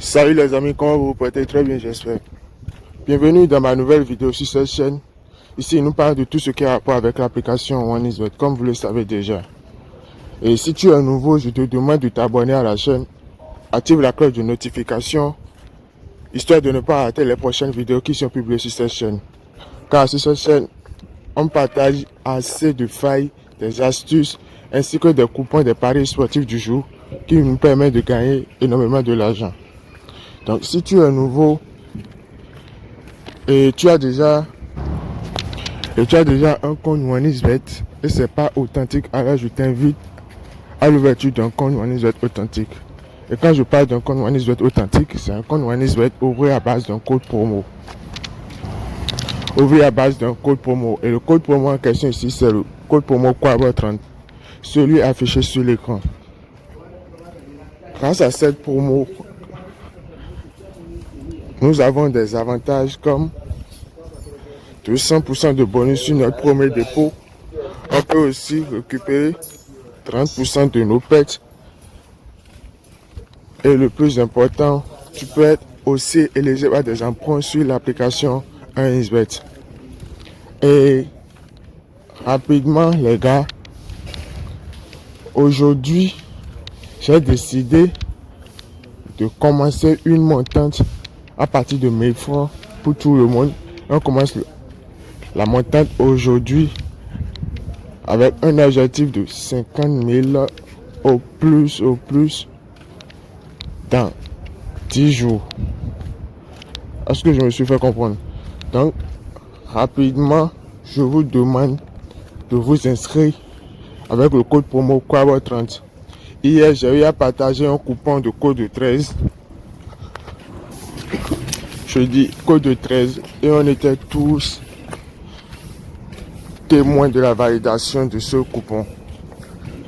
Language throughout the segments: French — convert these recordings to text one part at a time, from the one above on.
Salut les amis, comment vous vous portez? Très bien, j'espère. Bienvenue dans ma nouvelle vidéo sur cette chaîne. Ici, nous parlons de tout ce qui a rapport avec l'application OneIsBet, comme vous le savez déjà. Et si tu es nouveau, je te demande de t'abonner à la chaîne. Active la cloche de notification, histoire de ne pas rater les prochaines vidéos qui sont publiées sur cette chaîne. Car sur cette chaîne, on partage assez de failles, des astuces, ainsi que des coupons des paris sportifs du jour qui nous permettent de gagner énormément de l'argent. Donc si tu es nouveau et tu as déjà un compte OneIsBet et c'est pas authentique, alors je t'invite à l'ouverture d'un compte OneIsBet authentique. Et quand je parle d'un compte OneIsBet authentique, c'est un compte OneIsBet ouvert à base d'un code promo. Ouvert à base d'un code promo. Et le code promo en question ici, c'est le code promo Quabber30, celui affiché sur l'écran. Grâce à cette promo, nous avons des avantages comme 200% de bonus sur notre premier dépôt. On peut aussi récupérer 30% de nos pets. Et le plus important, tu peux être aussi éligible à des emprunts sur l'application OneIsBet. Et rapidement les gars, aujourd'hui, j'ai décidé de commencer une montante à partir de 1000 francs pour tout le monde. On commence la montante aujourd'hui avec un objectif de 50 000 au plus dans 10 jours. Est-ce que je me suis fait comprendre? Donc rapidement, je vous demande de vous inscrire avec le code promo Quabber30. Hier, j'ai eu à partager un coupon de code de 13. Je dis code de 13 et on était tous témoins de la validation de ce coupon.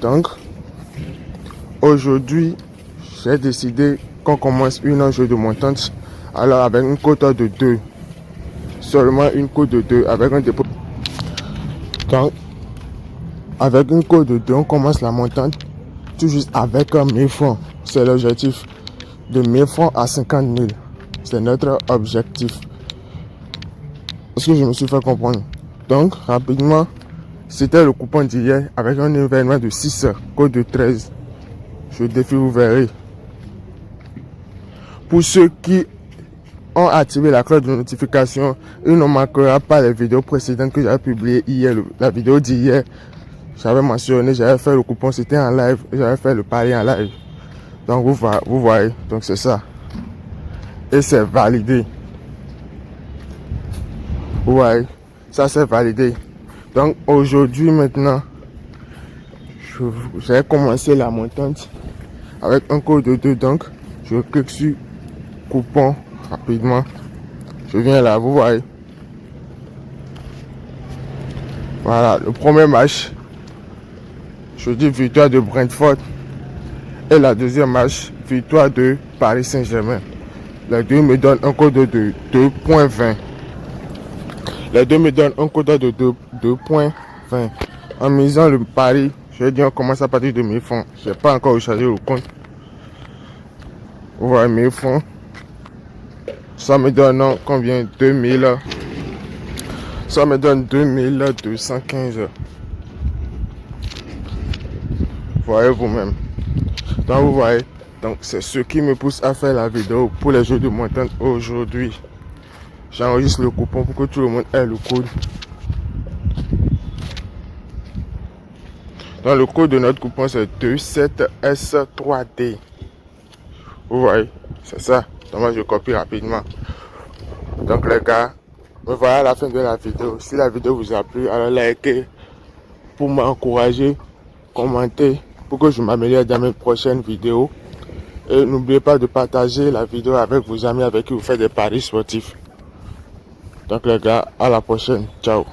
Donc aujourd'hui, j'ai décidé qu'on commence une enjeu de montante. Alors avec une cote de 2, seulement une cote de 2 avec un dépôt. Donc avec une cote de 2, on commence la montante tout juste avec 1000 francs. C'est l'objectif de 1000 francs à 50 000. C'est notre objectif. Est-ce que je me suis fait comprendre? Donc rapidement, c'était le coupon d'hier avec un événement de 6 heures, code de 13. Je défie, vous verrez. Pour ceux qui ont activé la cloche de notification, ils ne manqueront pas les vidéos précédentes que j'avais publiées hier. La vidéo d'hier, j'avais mentionné, j'avais fait le coupon, c'était en live, j'avais fait le pari en live. Donc vous voyez, donc c'est ça. Et c'est validé. Vous voyez, ça c'est validé. Donc aujourd'hui maintenant, j'ai commencé la montante avec un code de 2. Donc je clique sur coupon rapidement. Je viens là, vous voyez. Voilà, le premier match, je dis victoire de Brentford. Et la deuxième match, victoire de Paris Saint-Germain. Les deux me donnent un code de 2.20. Les deux me donnent un code de 2.20. En misant le pari, je dis on commence à partir de 1000 francs. Je n'ai pas encore rechargé le compte. Vous voyez, 1000 francs. Ça me donne combien? 2000. Ça me donne 2215. Voyez vous-même. Donc vous voyez. Donc c'est ce qui me pousse à faire la vidéo pour les jeux de montagne aujourd'hui. J'enregistre le coupon pour que tout le monde ait le code. Donc le code de notre coupon c'est 27S3D. Vous voyez, c'est ça. Donc moi je copie rapidement. Donc les gars, me voilà à la fin de la vidéo. Si la vidéo vous a plu, alors likez pour m'encourager, commentez pour que je m'améliore dans mes prochaines vidéos. Et n'oubliez pas de partager la vidéo avec vos amis avec qui vous faites des paris sportifs. Donc les gars, à la prochaine. Ciao.